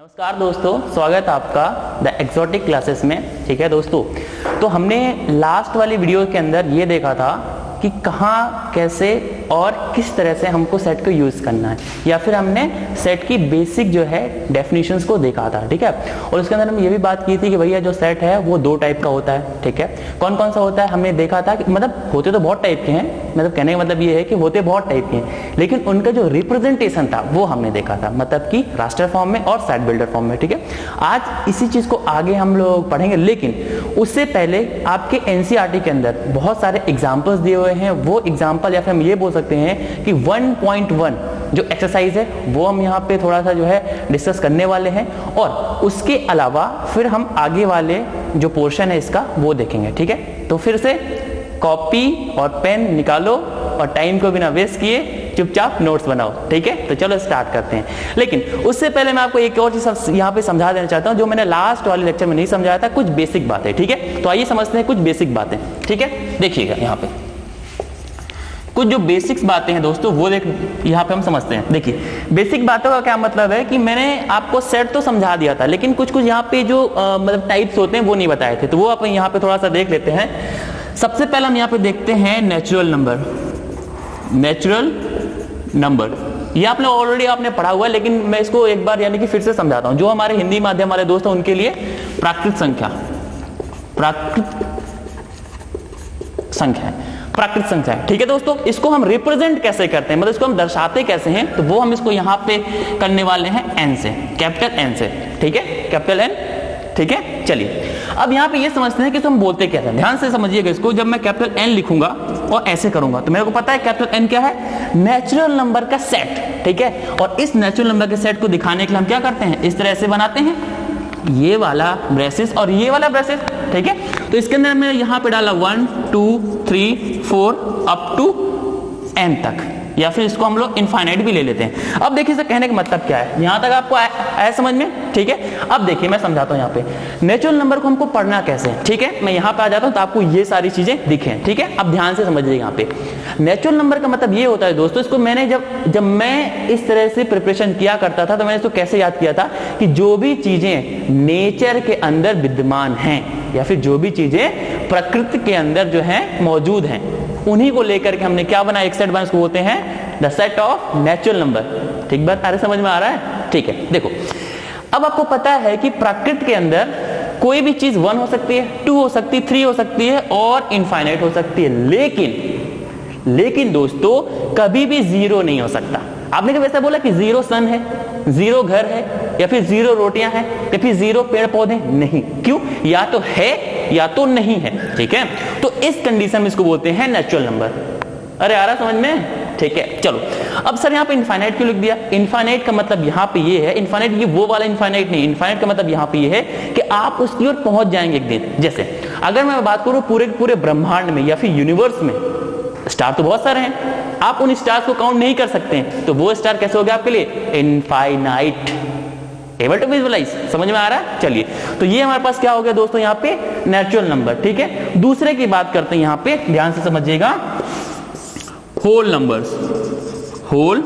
नमस्कार दोस्तों, स्वागत है आपका द एक्सोटिक क्लासेस में। ठीक है दोस्तों, तो हमने लास्ट वाली वीडियो के अंदर ये देखा था कि कहाँ, कैसे और किस तरह से हमको सेट को यूज करना है, या फिर हमने सेट की बेसिक जो है डेफिनेशंस को देखा था। ठीक है, और उसके अंदर हम ये भी बात की थी कि भैया जो सेट है वो दो टाइप का होता है। ठीक है, कौन कौन सा होता है हमने देखा था कि मतलब होते तो बहुत टाइप के हैं, मतलब कहने का मतलब ये है कि होते बहुत टाइप के हैं, लेकिन उनका जो रिप्रेजेंटेशन था वो हमने देखा था, मतलब कि रास्टर फॉर्म में और सेट बिल्डर फॉर्म में। ठीक है, आज इसी चीज को आगे हम लोग पढ़ेंगे, लेकिन उससे पहले आपके एनसीईआरटी के अंदर बहुत सारे एग्जाम्पल्स दिए हुए हैं। वो एग्जाम्पल या फिर हम ये बोल सकते हैं कि 1.1 जो एक्सरसाइज है वो हम यहाँ पे थोड़ा सा जो है डिस्कस करने वाले हैं, और उसके अलावा फिर हम आगे वाले जो पोर्शन है इसका वो देखेंगे। ठीक है, तो फिर से कॉपी और पेन निकालो और टाइम को बिना वेस्ट किए चुपचाप नोट्स बनाओ। ठीक है, तो चलो स्टार्ट करते हैं। लेकिन उससे पहले मैं आपको एक और चीज यहाँ पे समझा देना चाहता हूँ जो मैंने लास्ट वाले लेक्चर में नहीं समझाया था, कुछ बेसिक बातें। ठीक है, तो आइए समझते हैं कुछ बेसिक बातें। ठीक है, देखिएगा यहाँ पे कुछ जो बेसिक्स बातें हैं दोस्तों, वो यहाँ पे हम समझते हैं। देखिए, बेसिक बातों का क्या मतलब है कि मैंने आपको सेट तो समझा दिया था, लेकिन कुछ कुछ यहाँ पे जो मतलब टाइप्स होते हैं वो नहीं बताए थे, तो वो अपन यहाँ पे थोड़ा सा देख लेते हैं। सबसे पहले हम यहाँ पे देखते हैं नेचुरल नंबर। नेचुरल नंबर ये आप लोग ऑलरेडी आपने पढ़ा हुआ है, लेकिन मैं इसको एक बार यानी कि फिर से समझाता हूँ। जो हमारे हिंदी माध्यम वाले दोस्त हैं उनके लिए प्राकृत संख्या, प्राकृत संख्या है, प्राकृत संख्या है। ठीक है दोस्तों, इसको हम रिप्रेजेंट कैसे करते हैं, मतलब इसको हम दर्शाते कैसे हैं, तो वो हम इसको यहाँ पे करने वाले हैं एन से, कैपिटल एन से। ठीक है, कैपिटल एन। ठीक है, चलिए अब यहाँ पे ये समझते हैं कि तो हम बोलते क्या है। ध्यान से समझिएगा इसको। जब मैं कैपिटल एन लिखूंगा और ऐसे करूंगा तो मेरे को पता है कैपिटल एन क्या है, नेचुरल नंबर का सेट। ठीक है, और इस नेचुरल नंबर के सेट को दिखाने के लिए हम क्या करते हैं, इस तरह से बनाते हैं, ये वाला ब्रेसेस और ये वाला ब्रेसेस। ठीक है, तो इसके अंदर मैं यहाँ पे डाला 1 2 3 4 अप टू एन तक, या फिर इसको हम लोग इनफाइनाइट भी ले लेते हैं। अब देखिए, इसका कहने का मतलब क्या है, यहां तक आपको आया समझ में। ठीक है, अब देखिए मैं समझाता हूं यहाँ पे नेचुरल नंबर को हमको पढ़ना कैसे है। ठीक है, मैं यहाँ पे आ जाता हूं तो आपको ये सारी चीजें दिखें। ठीक है, अब ध्यान से समझिए। यहाँ पे नेचुरल नंबर का मतलब ये होता है दोस्तों, इसको मैंने जब मैं इस तरह से प्रिपरेशन किया करता था तो मैंने इसको कैसे याद किया था कि जो भी चीजें नेचर के अंदर विद्यमान हैं, या फिर जो भी चीजें प्रकृति के अंदर जो है मौजूद हैं, उन्हीं को लेकर के हमने क्या बना, एक सेट बना, इसको बोलते हैं the set of natural number. ठीक बात, अरे समझ में आ रहा है। ठीक है, देखो अब आपको पता है कि प्रकृति के अंदर कोई भी चीज 1 हो सकती है, 2 हो सकती है, 3 हो सकती है और इनफाइनाइट हो सकती है, लेकिन दोस्तों कभी भी 0 नहीं हो सकता। आपने कभी ऐसा बोला कि 0 सन है, 0 घर है, या फिर 0 रोटियां हैं, या फिर 0 पेड़ पौधे? नहीं। क्यों? या तो है या तो नहीं है। ठीक है, तो इस कंडीशन में इसको बोलते हैं नेचुरल नंबर। अरे आ रहा समझ में? ठीक है, चलो अब सर यहाँ पे इनफाइनाइट क्यों लिख दिया? इनफाइनाइट का मतलब यहाँ पे ये है, इनफाइनाइट ये वो वाला इनफाइनाइट नहीं, इनफाइनाइट का मतलब यहाँ पे ये है कि आप उसकी ओर पहुंच जाएंगे एक दिन। जैसे अगर मैं बात करूं पूरे ब्रह्मांड में या फिर यूनिवर्स में, स्टार तो बहुत सारे हैं, आप उन स्टार्स को काउंट नहीं कर सकते हैं, तो वो स्टार कैसे हो गया आपके लिए? इनफाइनाइट। एबल टू विजुअलाइज, समझ में आ रहा है? चलिए, तो ये हमारे पास क्या हो गया दोस्तों, यहाँ पे नेचुरल नंबर। ठीक है, दूसरे की बात करते हैं यहाँ पे, ध्यान से समझिएगा, होल नंबर्स। होल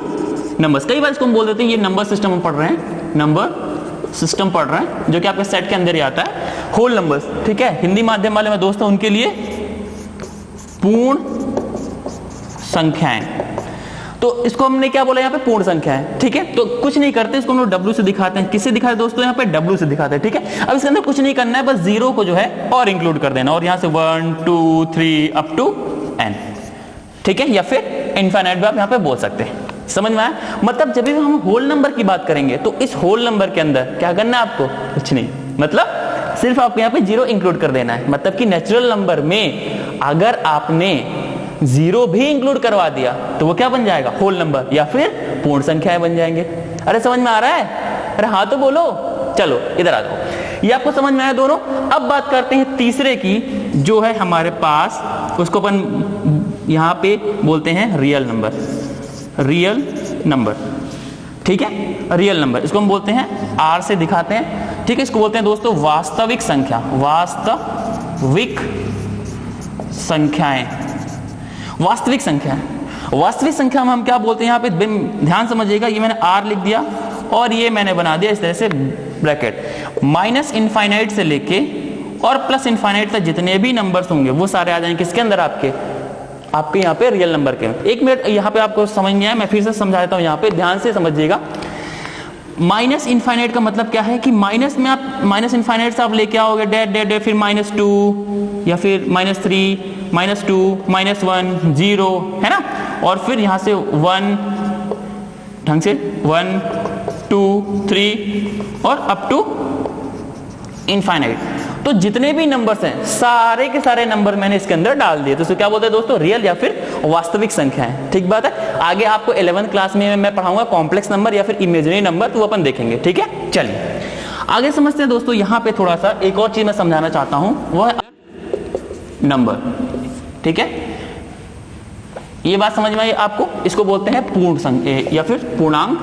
नंबर्स, कई बार इसको हम बोल देते हैं, ये नंबर सिस्टम हम पढ़ रहे हैं, नंबर सिस्टम पढ़ रहे हैं, जो कि आपके सेट के अंदर ही आता है, होल नंबर्स। ठीक है, हिंदी माध्यम वाले में दोस्तों उनके लिए पूर्ण संख्याएं, तो इसको हमने क्या बोला यहाँ पे, पूर्ण संख्या है। ठीक है, तो कुछ नहीं करते, इसको हम लोग W से दिखाते हैं। किससे दिखाते हैं दोस्तों? यहाँ पे W से दिखाते हैं। ठीक है, अब इसके अंदर कुछ नहीं करना है, बस 0 को जो है और इंक्लूड कर देना, और यहाँ से 1 2 3 अप टू n। ठीक है, या फिर इनफाइनाइट भी आप यहाँ पे बोल सकते हैं। समझ में आया? मतलब जब भी हम होल नंबर की बात करेंगे तो इस होल नंबर के अंदर क्या करना है आपको? कुछ नहीं, मतलब सिर्फ आपको यहाँ पे 0 इंक्लूड कर देना है। मतलब कि नेचुरल नंबर में अगर आपने 0 भी इंक्लूड करवा दिया तो वो क्या बन जाएगा? होल नंबर, या फिर पूर्ण संख्याएं बन जाएंगे। अरे समझ में आ रहा है? अरे हाँ तो बोलो। चलो इधर आ जाओ, ये आपको समझ में आया दोनों। अब बात करते हैं तीसरे की, जो है हमारे पास, उसको अपन यहाँ पे बोलते हैं रियल नंबर। रियल नंबर, ठीक है, रियल नंबर, इसको हम बोलते हैं R से दिखाते हैं। ठीक है, इसको बोलते हैं दोस्तों वास्तविक संख्या। वास्तविक संख्याएं, वास्तविक संख्या। वास्तविक संख्या में हम क्या बोलते हैं यहाँ पे, ध्यान समझिएगा, ये मैंने R लिख दिया और ये मैंने बना दिया इस तरह से ब्रैकेट माइनस इनफाइनाइट से लेके और प्लस इनफाइनाइट तक जितने भी नंबर्स होंगे वो सारे आ जाएंगे किसके अंदर, आपके यहाँ पे रियल नंबर के। एक मिनट यहाँ पे आपको समझ नहीं आया, मैं फिर से समझा देता हूँ, यहाँ पे ध्यान से समझिएगा। माइनस इनफाइनाइट का मतलब क्या है कि माइनस में आप माइनस इनफाइनाइट से आप लेके आओगे डेड डेड डेड, फिर -2 या फिर -3 -2 -1 0 है ना, और फिर यहाँ से 1 ढंग से 1 2 3 और अप टू इनफाइनाइट। तो जितने भी नंबर्स हैं सारे के सारे नंबर मैंने इसके अंदर डाल दिए, तो इसको क्या बोलते हैं दोस्तों, रियल या फिर वास्तविक संख्या है। ठीक बात है। आगे आपको 11th क्लास में मैं पढ़ाऊंगा कॉम्प्लेक्स नंबर या फिर इमेजिनरी नंबर, तो वो अपन देखेंगे। ठीक है, चलिए आगे समझते हैं दोस्तों। यहाँ पे थोड़ा सा एक और चीज मैं समझाना चाहता हूं, वो है नंबर। ठीक है, ये बात समझ में आई आपको। इसको बोलते हैं पूर्ण संख्या या फिर पूर्णांक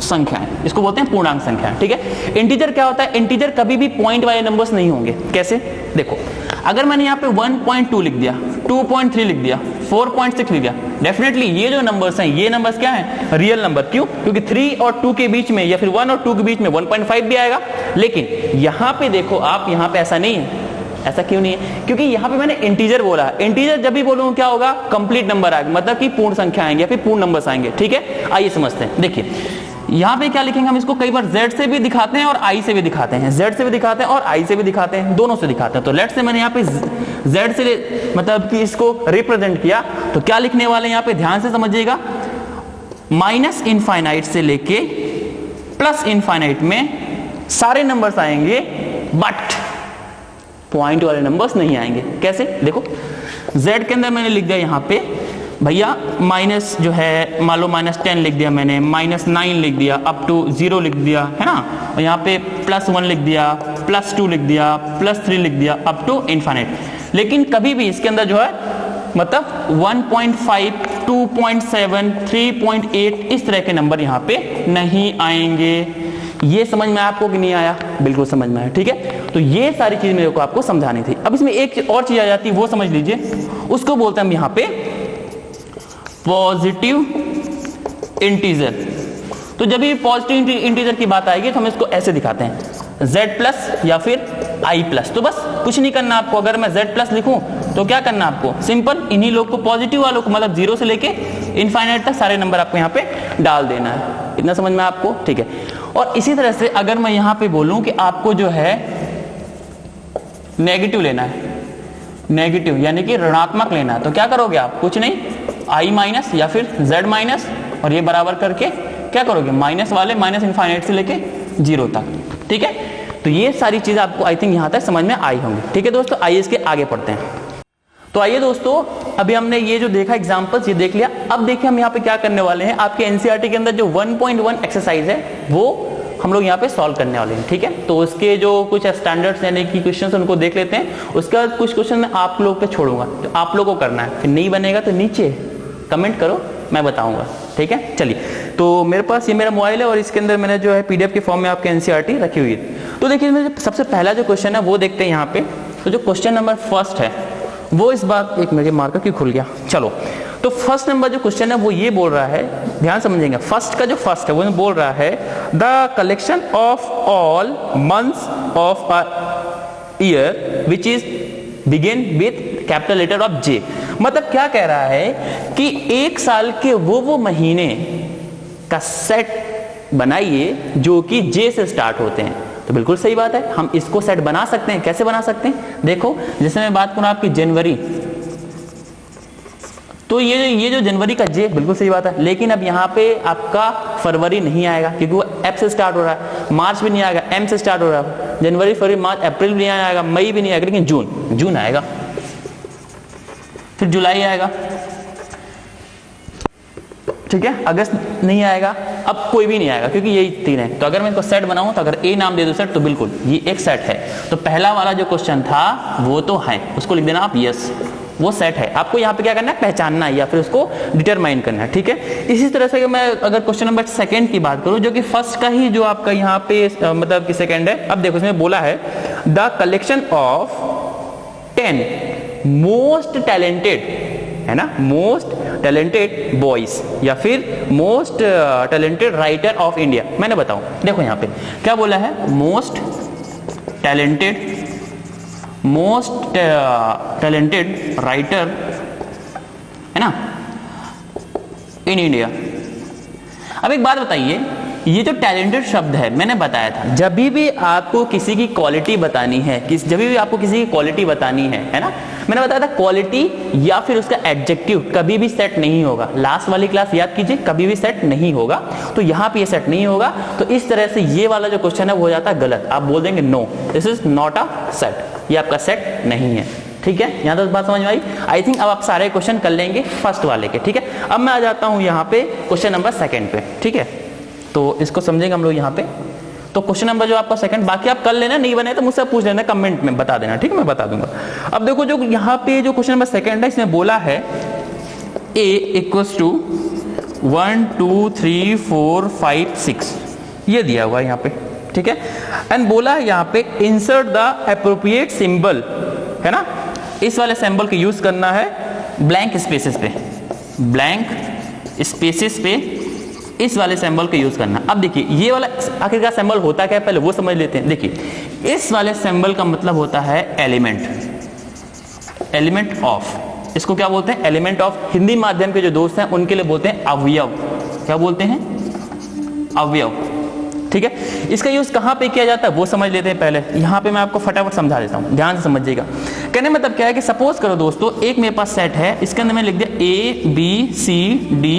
संख्याएं, इसको बोलते हैं पूर्णांक संख्या। ठीक है, इंटीजर क्या होता है, इंटीजर कभी भी पॉइंट वाले नंबर्स नहीं होंगे। कैसे, देखो अगर मैंने यहाँ पे 1.2 लिख दिया, 2.3 लिख दिया, 4.6 लिख दिया, डेफिनेटली ये जो नंबर्स हैं ये नंबर्स क्या हैं, रियल नंबर। क्यों, क्योंकि 3 और 2 के बीच में या फिर 1 और 2 के बीच में 1.5 भी आएगा। लेकिन यहाँ पे देखो आप, यहाँ पे ऐसा नहीं है। ऐसा क्यों नहीं है, क्योंकि यहाँ पे मैंने इंटीजर बोला। इंटीजर जब भी बोलूँ क्या होगा, कंप्लीट नंबर आएगा, मतलब कि पूर्ण संख्या आएंगे या फिर पूर्ण नंबर्स आएंगे। ठीक है, आइए समझते हैं। देखिए यहाँ पे क्या लिखेंगे हम, इसको कई बार z से भी दिखाते हैं और i से भी दिखाते हैं, z से भी दिखाते हैं और i से भी दिखाते हैं, दोनों से दिखाते हैं। तो लेट से मैंने यहाँ पे z से मतलब कि इसको रिप्रेजेंट किया, तो क्या लिखने वाले हैं यहाँ पे, ध्यान से समझिएगा। माइनस इनफाइनाइट से लेके प्लस इनफाइनाइट में सारे नंबर्स आएंगे, बट पॉइंट वाले नंबर्स नहीं आएंगे। कैसे, देखो z के अंदर मैंने लिख दिया यहाँ पे भैया माइनस जो है, मान लो -10 लिख दिया मैंने, -9 लिख दिया, अप टू 0 लिख दिया, है ना, और यहाँ पे +1 लिख दिया, +2 लिख दिया, +3 लिख दिया, अप टू इनफाइनाइट। लेकिन कभी भी इसके अंदर जो है मतलब 1.5 2.7 3.8 इस तरह के नंबर यहाँ पे नहीं आएंगे। ये समझ में आपको कि नहीं आया, बिल्कुल समझ में आया। ठीक है, तो ये सारी चीज मेरे को आपको समझानी थी। अब इसमें एक और चीज आ जाती है, वो समझ लीजिए, उसको बोलते हैं हम यहाँ पे पॉजिटिव इंटीजर। तो जब भी पॉजिटिव इंटीजर की बात आएगी तो हम इसको ऐसे दिखाते हैं, z+ या फिर i+। तो बस कुछ नहीं करना आपको, अगर मैं z+ लिखूं तो क्या करना आपको, सिंपल इन्हीं लोग को, पॉजिटिव वालों को, मतलब 0 से लेके इनफाइनाइट तक सारे नंबर आपको यहाँ पे डाल देना है। इतना समझ में आपको, ठीक है। और इसी तरह से अगर मैं यहाँ पे बोलूं कि आपको जो है नेगेटिव लेना है, नेगेटिव यानी कि ऋणात्मक लेना है, तो क्या करोगे आप, कुछ नहीं, i- या फिर z- और ये बराबर करके क्या करोगे, माइनस वाले माइनस इनफाइनाइट से लेके 0 तक। ठीक है, तो ये सारी चीजें आपको आई थिंक यहां तक समझ में आई होंगी। ठीक है दोस्तों, आइए इसके आगे पढ़ते हैं। तो आइए दोस्तों, अभी हमने ये जो देखा एग्जांपल्स, ये देख लिया। अब देखिए हम यहाँ पे क्या करने वाले हैं, आपके एनसीईआरटी के अंदर जो 1.1 एक्सरसाइज है वो हम लोग यहाँ पे सॉल्व करने वाले हैं। ठीक है, तो उसके जो कुछ स्टैंडर्ड्स यानी कि क्वेश्चंस उनको देख लेते हैं। उसके बाद कुछ क्वेश्चन मैं आप लोग पे छोड़ूंगा, तो आप लोगों को करना है, फिर नहीं बनेगा तो नीचे कमेंट करो, मैं बताऊंगा। ठीक है, चलिए। तो मेरे पास ये मेरा मोबाइल है और इसके अंदर मैंने जो है पीडीएफ के फॉर्म में आपके एनसीईआरटी रखी हुई है। तो देखिए सबसे पहला जो क्वेश्चन है वो देखते हैं यहाँ पे। तो जो क्वेश्चन नंबर फर्स्ट है वो इस बात, एक मेरे मार्कर क्यों खुल गया, चलो। तो फर्स्ट नंबर जो क्वेश्चन है वो ये बोल रहा है, ध्यान समझेंगे, फर्स्ट का जो फर्स्ट है वो बोल रहा है the collection of all months of a year which is begin with capital letter of J. मतलब क्या कह रहा है कि एक साल के वो महीने का सेट बनाइए जो कि जे से स्टार्ट होते हैं। तो बिल्कुल सही बात है, हम इसको सेट बना सकते हैं। कैसे बना सकते हैं, देखो जैसे मैं बात करूं आपकी जनवरी, तो ये जो जनवरी का जे, बिल्कुल सही बात है। लेकिन अब यहाँ पे आपका फरवरी नहीं आएगा क्योंकि वो एफ से स्टार्ट हो रहा है, मार्च भी नहीं आएगा, एम से स्टार्ट हो रहा है, जनवरी फरवरी मार्च अप्रैल भी नहीं आएगा, मई भी नहीं आएगा, लेकिन जून आएगा, फिर जुलाई आएगा, ठीक है, अगस्त नहीं आएगा, अब कोई भी नहीं आएगा क्योंकि यही 3 है। तो अगर मैं इसको सेट बनाऊं, तो अगर ए नाम दे दो सेट, तो बिल्कुल ये एक सेट है। तो पहला वाला जो क्वेश्चन था वो तो है, उसको लिख देना आप यस, वो सेट है। आपको यहाँ पे क्या करना है, पहचानना है या फिर उसको डिटरमाइन करना है। ठीक है, इसी तरह से मैं अगर क्वेश्चन नंबर सेकंड की बात करूं, जो कि फर्स्ट का ही जो आपका यहाँ पे मतलब कि सेकंड है। अब देखो इसमें बोला है the collection of 10 most talented, है ना, मोस्ट टैलेंटेड बॉयज या फिर most talented writer of India. मैंने बताऊं, देखो यहाँ पे क्या बोला है, मोस्ट टैलेंटेड राइटर है ना इन इंडिया। अब एक बात बताइए, ये जो टैलेंटेड शब्द है मैंने बताया था, जब भी आपको किसी की क्वालिटी बतानी है, जब भी आपको किसी की क्वालिटी बतानी है ना, मैंने बताया था क्वालिटी या फिर उसका एडजेक्टिव कभी भी सेट नहीं होगा। लास्ट वाली क्लास याद कीजिए, कभी भी सेट नहीं होगा, तो यहाँ पे ये सेट नहीं होगा। तो इस तरह से ये वाला जो क्वेश्चन है वो हो जाता है गलत। आप बोल देंगे no this is not a set, ये आपका सेट नहीं है। ठीक है, यहाँ तक बात समझ में आई। आई थिंक अब आप सारे क्वेश्चन कर लेंगे फर्स्ट वाले के। ठीक है, अब मैं आ जाता हूँ यहाँ पे क्वेश्चन नंबर 2 पे। ठीक है, तो इसको समझेंगे हम लोग यहाँ पे। तो क्वेश्चन नंबर जो आपका 2, बाकी आप कर लेना, नहीं बने तो मुझसे पूछ लेना, कमेंट में बता देना। ठीक है, मैं बता दूंगा। अब देखो जो यहाँ पे जो क्वेश्चन नंबर 2 है, इसमें बोला है a इक्वल्स टू 1 2 3 4 5 6, ये दिया हुआ है यहाँ पे। ठीक है, एंड बोला है यहाँ पे इंसर्ट द एप्रोप्रिएट सिंबल, है ना, इस वाले सिंबल को यूज करना है ब्लैंक स्पेसेस पे, ब्लैंक स्पेसेस पे इस वाले सिंबल को यूज करना। अब देखिए ये वाला आखिरकार सिंबल होता क्या है पहले वो समझ लेते हैं। देखिए इस वाले सिंबल का मतलब होता है एलिमेंट, एलिमेंट ऑफ, इसको क्या बोलते हैं, एलिमेंट ऑफ। हिंदी माध्यम के जो दोस्त हैं उनके लिए बोलते हैं अवयव। क्या बोलते हैं, अवयव। ठीक है, इसका यूज कहां पे किया जाता है वो समझ लेते हैं पहले। यहां पे मैं आपको फटाफट समझा देता हूं, ध्यान से समझिएगा। कहने मतलब क्या है कि सपोज करो दोस्तों, एक मेरे पास सेट है, इसके अंदर मैंने लिख दिया ABCDE,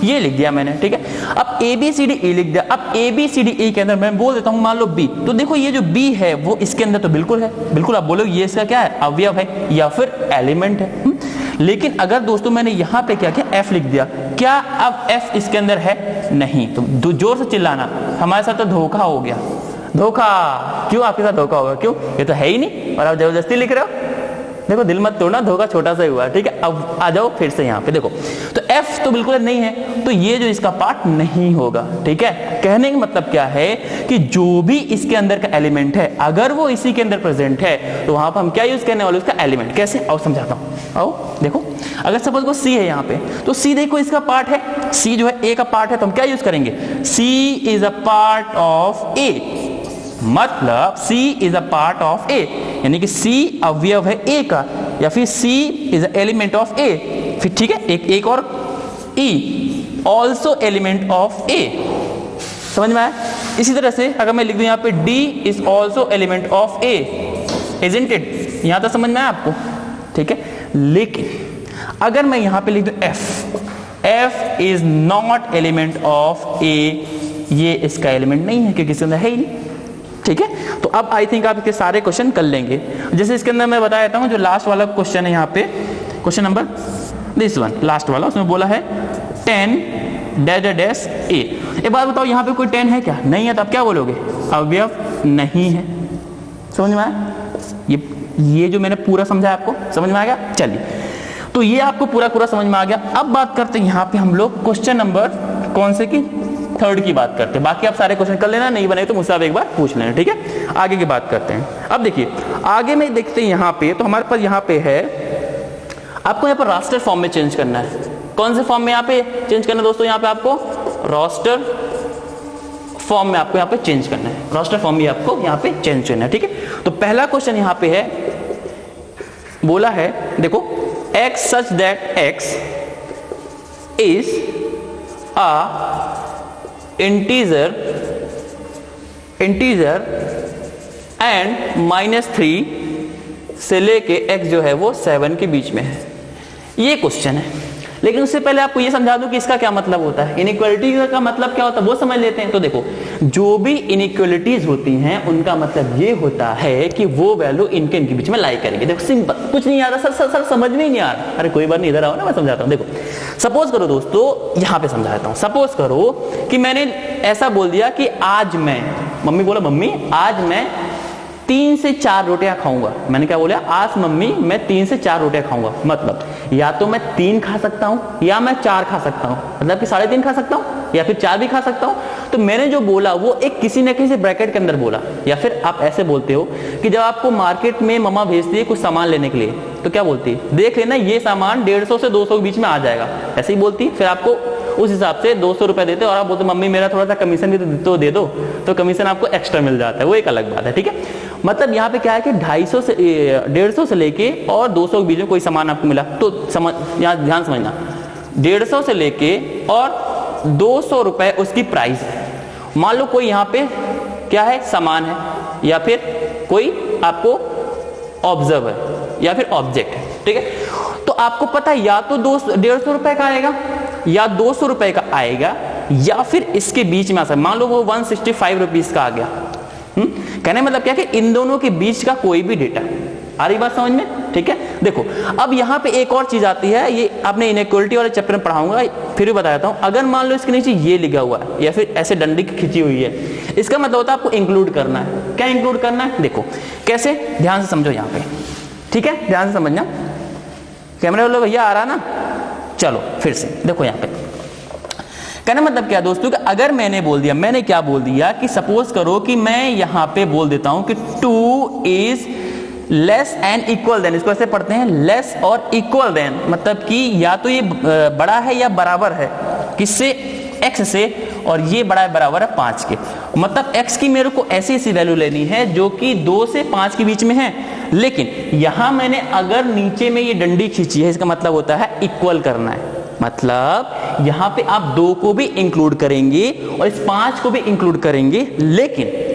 ये लिख दिया मैंने। ठीक है, अब ABCDE लिख दिया। अब ABCDE के अंदर मैं बोल देता हूं मान लो B, तो देखो ये जो B है वो इसके अंदर तो बिल्कुल है, बिल्कुल आप बोलोगे ये इसका क्या है, अवयव है या फिर एलिमेंट है। लेकिन अगर दोस्तों मैंने यहां पे क्या किया, F लिख दिया, क्या अब F इसके अंदर है, नहीं। तो जोर से चिल्लाना, हमारे साथ तो धोखा हो गया। धोखा क्यों, आपके साथ धोखा होगा, क्यों, ये तो है ही नहीं और आप जबरदस्ती लिख रहे हो। देखो दिल मत तोड़ना, धोखा छोटा सा ही हुआ। ठीक है, अब आ जाओ फिर से यहाँ पे देखो, तो F तो बिल्कुल नहीं है, तो ये जो इसका पार्ट नहीं होगा। ठीक है, कहने का मतलब क्या है कि जो भी इसके अंदर का एलिमेंट है अगर वो इसी के अंदर प्रेजेंट है तो वहां पर हम क्या यूज करने वाले, उसका एलिमेंट। कैसे, आओ समझाता हूँ। आओ देखो, अगर सपोज को C है यहाँ पे, तो C देखो इसका पार्ट है, C जो है A का पार्ट है, तो हम क्या यूज करेंगे, C is a part of A, मतलब C is a part of A, यानी कि C अवयव है A का, या फिर C is a element of A। फिर ठीक है, एक और E also element of A, समझ में आया। इसी तरह से अगर मैं लिख दूं यहाँ पे D is also element of A, isn't it, यहां तक समझ में आया आपको। ठीक है, लेकिन अगर मैं यहां पे लिख दूं F is not element of A, ये इसका एलिमेंट नहीं है क्योंकि इसके अंदर है ही नहीं। ठीक है, तो अब आई थिंक आप इसके सारे क्वेश्चन कर लेंगे। जैसे इसके अंदर मैं बता देता हूं, जो लास्ट वाला क्वेश्चन है यहाँ पे, question number this one last वाला, उसमें बोला है 10 डैश A। एक बात बताओ, यहाँ पे कोई 10 है क्या, नहीं है, तो आप क्या बोलोगे, अवयव नहीं है। समझ में आया, ये जो मैंने पूरा समझाया आपको समझ में आ गया। चलिए, तो ये आपको पूरा समझ में आ गया। अब बात करते हैं यहाँ पे हम लोग क्वेश्चन नंबर कौन से की, 3 की बात करते हैं। बाकी आप सारे क्वेश्चन कर लेना, नहीं बने तो मुझसे आप एक बार पूछ लेना। ठीक है, आगे की बात करते हैं। अब देखिए आगे में देखते हैं यहाँ पे, तो हमारे पास यहाँ पे है, आपको यहाँ पर रास्टर फॉर्म में चेंज करना है। कौन से फॉर्म में यहाँ पे चेंज करना है दोस्तों, यहाँ पे आपको रोस्टर फॉर्म में आपको यहाँ पे चेंज करना है, रोस्टर फॉर्म में आपको यहाँ पे चेंज करना है। ठीक है, तो पहला क्वेश्चन यहाँ पे है, बोला है देखो, x such that x is a integer and -3 से लेके x जो है वो 7 के बीच में है। ये क्वेश्चन है, लेकिन उससे पहले आपको ये समझा दूं कि इसका क्या मतलब होता है, इनइक्वालिटी का मतलब क्या होता है वो समझ लेते हैं। तो देखो, जो भी इनइक्वालिटीज होती हैं उनका मतलब ये होता है कि वो वैल्यू इनके बीच में लाई करेंगे। देखो सिंपल, कुछ नहीं आ रहा सर समझ में ही नहीं आ रहा, अरे कोई बात नहीं, इधर आओ ना, मैं समझाता हूँ। देखो सपोज करो दोस्तों, यहाँ पे समझाता हूँ। सपोज करो कि मैंने ऐसा बोल दिया कि आज मैं, मम्मी बोला मम्मी आज मैं 3 से 4 रोटियां खाऊंगा। मैंने क्या बोला, आज मम्मी मैं 3 से 4 रोटियां खाऊंगा। मतलब या तो मैं 3 खा सकता हूं या मैं 4 खा सकता हूं, मतलब कि 3.5 खा सकता हूं। या फिर 4 भी खा सकता हूँ। तो मैंने जो बोला वो एक किसी न किसी ब्रैकेट के अंदर बोला। या फिर आप ऐसे बोलते हो कि जब आपको मार्केट में मम्मा भेजती है कुछ सामान लेने के लिए, तो क्या बोलती है, देख लेना ये सामान 150 से 200 के बीच में आ जाएगा, ऐसे ही बोलती है। फिर आपको उस हिसाब से 200 रुपए देते और आप बोलते मम्मी मेरा थोड़ा सा कमीशन भी तो दे दो, तो कमीशन आपको एक्स्ट्रा मिल जाता है, वो एक अलग बात है, ठीक है। मतलब यहाँ पे क्या है कि 250 से 150 से लेके और 200 के बीच में कोई सामान आपको मिला, तो यहाँ ध्यान समझना, 150 से लेके और 200 रुपए उसकी प्राइस है। मान लो कोई यहाँ पे क्या है, सामान है, या फिर कोई आपको ऑब्जर्व है, या फिर ऑब्जेक्ट है, ठीक है। तो आपको पता है या तो 150 रुपए का आएगा या 200 रुपए का आएगा, या फिर इसके बीच में आ सकता। मान लो वो 165 रुपीज का आ गया। कहने मतलब क्या कि इन दोनों के बीच का कोई भी डेटा। आ रही बात समझ में, ठीक है। देखो अब यहाँ पे एक और चीज आती है, ये आपने इनइक्वालिटी वाले चैप्टर में पढ़ाऊंगा, फिर भी बता देता हूं। अगर मान लो इसके नीचे ये लिखा हुआ है या फिर ऐसे डंडी खींची हुई है, इसका मतलब होता है आपको इंक्लूड करना है। क्या इंक्लूड करना है, देखो कैसे, ध्यान से समझो यहाँ पे, ठीक है, ध्यान से समझना। कैमरे वाले भैया आ रहा ना, चलो फिर से देखो यहाँ पे। कहना मतलब क्या दोस्तों कि अगर मैंने बोल दिया, मैंने क्या बोल दिया कि सपोज करो कि मैं यहाँ पे बोल देता हूं कि 2 is less and equal than, इसको ऐसे पढ़ते हैं लेस और इक्वल देन, मतलब कि या तो ये बड़ा है या बराबर है किससे, x से, और ये बड़ा है बराबर है 5 के। मतलब x की मेरे को ऐसी ऐसी वैल्यू लेनी है जो कि 2 से 5 के बीच में है, लेकिन यहां मैंने अगर नीचे में ये डंडी खींची है, इसका मतलब होता है इक्वल करना है। मतलब यहां पे आप 2 को भी इंक्लूड करेंगे और इस 5 को भी इंक्लूड करेंगे, लेकिन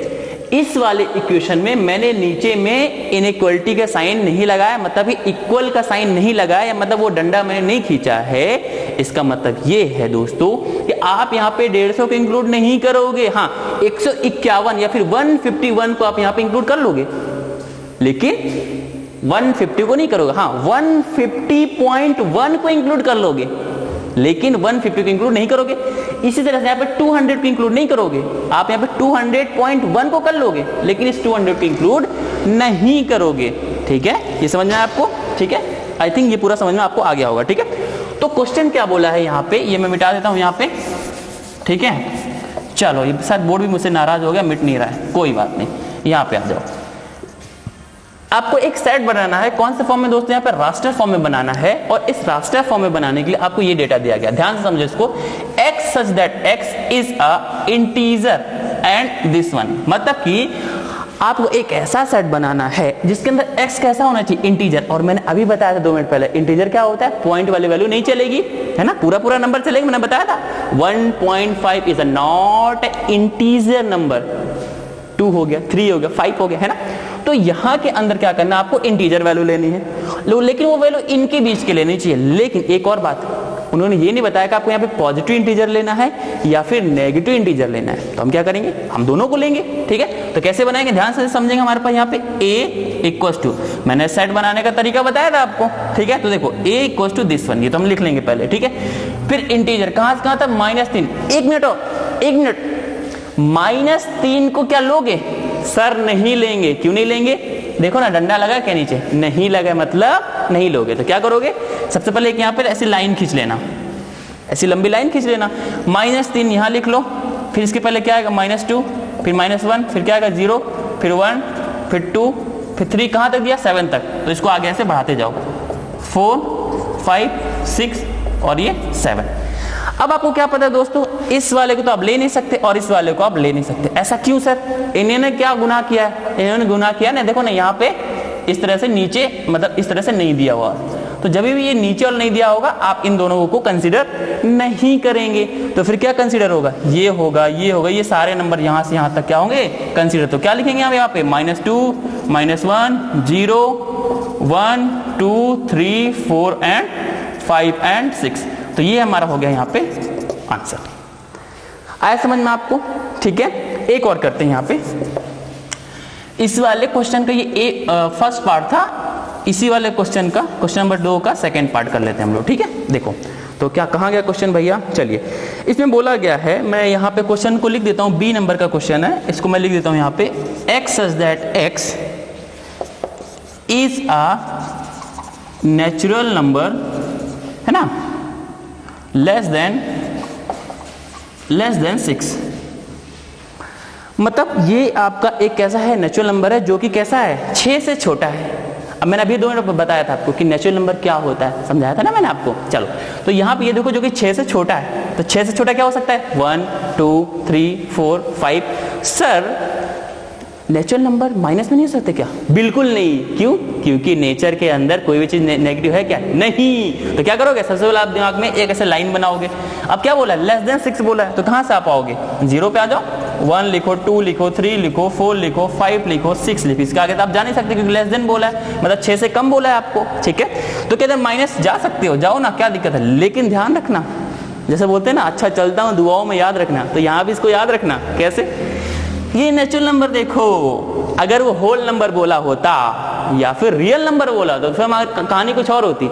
इस वाले इक्वेशन में मैंने नीचे में इनइक्वालिटी का साइन नहीं लगाया, मतलब इक्वल का साइन नहीं लगाया, मतलब वो डंडा मैंने नहीं खींचा है। इसका मतलब ये है दोस्तों कि आप यहाँ पे 150 को इंक्लूड नहीं करोगे, हाँ 151 या फिर 151 को आप यहाँ पे इंक्लूड कर लोगे, लेकिन 150 को नहीं करोगे। हाँ 150.1 को इंक्लूड कर लोगे, लेकिन 150 को इंक्लूड नहीं करोगे। इसी तरह से यहाँ पे 200 को इंक्लूड नहीं करोगे, आप यहाँ पे 200.1 को कर लोगे, लेकिन इस 200 को इंक्लूड नहीं करोगे। ठीक है, ये समझ में आया आपको, ठीक है। आई थिंक ये पूरा समझ में आपको आ गया होगा, ठीक है। तो क्वेश्चन क्या बोला है यहाँ पे, ये मैं मिटा देता हूँ यहाँ पे, ठीक है। चलो ये शायद बोर्ड भी मुझसे नाराज हो गया, मिट नहीं रहा है, कोई बात नहीं, यहाँ पे आ जाओ। आपको एक सेट बनाना है, कौन से फॉर्म में दोस्तों, यहाँ पे रास्टर फॉर्म में बनाना है, और इस रास्टर फॉर्म में बनाने के लिए आपको ये डेटा दिया गया, ध्यान से समझो इसको। x such that x is a integer and this one, मतलब कि आपको एक ऐसा सेट बनाना है जिसके अंदर x कैसा होना चाहिए, इंटीजर। और मैंने अभी बताया था 2 मिनट पहले, इंटीजर क्या होता है, पॉइंट वाली वैल्यू नहीं चलेगी, है ना, पूरा पूरा नंबर चलेगा, मैंने बताया था। 1.5 is a not integer number, 2 हो गया, 3 हो गया, 5 हो गया, है ना। तो यहां के अंदर क्या करना, आपको इंटीजर वैल्यू लेनी है, लेकिन वो वैल्यू इनके बीच के लेनी चाहिए। लेकिन एक और बात, उन्होंने ये नहीं बताया कि आपको यहाँ पे पॉजिटिव इंटीजर लेना है या फिर नेगेटिव इंटीजर लेना है। तो हम क्या करेंगे, हम दोनों को लेंगे, ठीक है। तो कैसे बनाएंगे, ध्यान से समझेंगे। हमारे पास यहाँ पे a इक्वल टू, मैंने सेट बनाने का तरीका बताया था आपको, ठीक है। तो देखो a equal to this one, ये तो हम लिख लेंगे पहले, ठीक है। फिर इंटीजर कहां से कहां तक, -3। 1 मिनट और 1 मिनट, -3 को क्या लोगे, सर नहीं लेंगे। क्यों नहीं लेंगे, देखो ना डंडा लगा क्या नीचे, नहीं लगा मतलब नहीं लोगे। तो क्या करोगे, सबसे पहले एक यहाँ पर ऐसी लाइन खींच लेना, ऐसी लंबी लाइन खींच लेना, -3 यहाँ लिख लो, फिर इसके पहले क्या आएगा, -2, फिर -1, फिर क्या आएगा 0, फिर 1, फिर 2, फिर 3, कहाँ तक दिया, 7 तक। तो इसको आगे ऐसे बढ़ाते जाओ, 4, 5, 6 और ये 7। अब आपको क्या पता है दोस्तों, इस वाले को तो आप ले नहीं सकते और इस वाले को आप ले नहीं सकते। ऐसा क्यों सर, इन्होंने क्या गुनाह किया है, इन्होंने गुनाह किया ना, देखो ना यहाँ पे इस तरह से नीचे, मतलब इस तरह से नहीं दिया हुआ। तो जब भी ये नीचे और नहीं दिया होगा, आप इन दोनों को कंसीडर नहीं करेंगे। तो फिर क्या कंसीडर होगा, ये होगा, ये होगा, ये सारे नंबर यहाँ से यहाँ तक क्या होंगे, कंसीडर। तो क्या लिखेंगे आप यहाँ पे, -2, -1, 0, 1, 2, 3, 4 एंड 5 एंड 6। तो ये हमारा हो गया यहाँ पे आंसर। आया समझ में आपको, ठीक है। एक और करते हैं यहाँ पे, इस वाले क्वेश्चन का ये फर्स्ट पार्ट था, इसी वाले क्वेश्चन का, क्वेश्चन नंबर 2 का सेकंड पार्ट कर लेते हैं हम लोग, ठीक है। देखो तो क्या कहाँ गया क्वेश्चन भैया, चलिए इसमें बोला गया है, मैं यहाँ पे क्वेश्चन को लिख देता हूँ, बी नंबर का क्वेश्चन है, इसको मैं लिख देता हूँ यहाँ पे, x such that x is a natural number, है ना, less लेस देन 6, मतलब ये आपका एक कैसा है, नेचुरल नंबर है जो कि कैसा है, 6 से छोटा है। अब मैंने अभी 2 मिनट बताया था आपको कि नेचुरल नंबर क्या होता है, समझाया था ना मैंने आपको। चलो तो यहाँ पे ये देखो जो कि 6 से छोटा है, तो 6 से छोटा क्या हो सकता है, 1 2 3 4 5। सर नेचुरल नंबर माइनस में नहीं हो सकते क्या? बिल्कुल नहीं। क्यों? क्योंकि नेचर के अंदर कोई भी चीज नेगेटिव है क्या? नहीं। तो क्या करोगे, सबसे पहले आप दिमाग में एक ऐसे लाइन बनाओगे। अब क्या बोला है, लेस देन 6 बोला है, तो कहां से आप आओगे, 0 पे आ जाओ, 1 लिखो, 2 लिखो, 3 लिखो, 4 लिखो, 5 लिखो, 6 लिखो। इसके आगे तो आप जा नहीं सकते क्योंकि लेस देन बोला है, मतलब 6 से कम बोला है आपको, ठीक है। तो कहते हैं माइनस जा सकते हो, जाओ ना, क्या दिक्कत है, लेकिन ध्यान रखना, जैसे बोलते हैं ना, अच्छा चलता हूं दुआओं में याद रखना, तो यहाँ भी इसको याद रखना। कैसे? ये नेचुरल नंबर देखो, अगर वो होल नंबर बोला होता या फिर रियल नंबर बोला तो फिर हमारी कहानी कुछ और होती,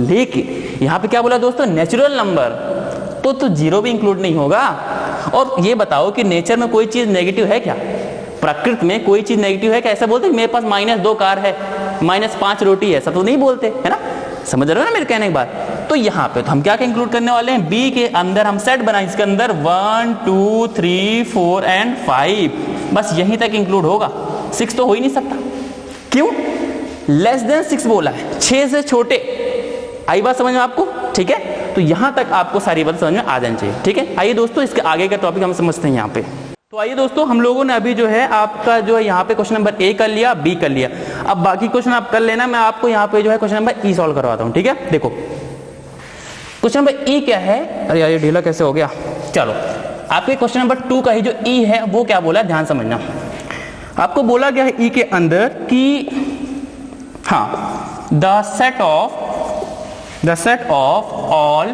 लेकिन यहाँ पे क्या बोला दोस्तों, नेचुरल नंबर, तो 0 भी इंक्लूड नहीं होगा। और ये बताओ कि नेचर में कोई चीज नेगेटिव है क्या? प्रकृति में कोई चीज नेगेटिव है क्या? ऐसा बोलते मेरे पास -2 कार है, -5 रोटी है, ऐसा तो नहीं बोलते, है ना? समझ रहे हो ना मेरे कहने की बात? तो यहाँ पे तो हम क्या इंक्लूड करने वाले हैं, बी के अंदर हम सेट बनाए, इसके अंदर 1 2 3 4 एंड 5, बस यहीं तक इंक्लूड होगा, 6 तो हो ही नहीं सकता। क्यों? लेस देन 6 बोला है, 6 से छोटे। आई बात समझ में आपको? ठीक है, तो यहां तक आपको सारी बात समझ में आ जानी चाहिए, ठीक है। आइए दोस्तों इसके आगे का टॉपिक हम समझते हैं यहाँ पे। तो आइए दोस्तों, हम लोगों ने अभी जो है आपका जो है यहाँ पे क्वेश्चन नंबर ए कर लिया, बी कर लिया, अब बाकी क्वेश्चन आप कर लेना, मैं आपको यहाँ पे जो है क्वेश्चन नंबर ई सॉल्व करवाता हूँ, ठीक है। देखो क्वेश्चन नंबर ई क्या है, अरे यार ये ढीला कैसे हो गया, चलो आपके क्वेश्चन नंबर 2 का ही जो ई है वो क्या बोला है, ध्यान समझना। आपको बोला गया है ई के अंदर कि हाँ, the set of all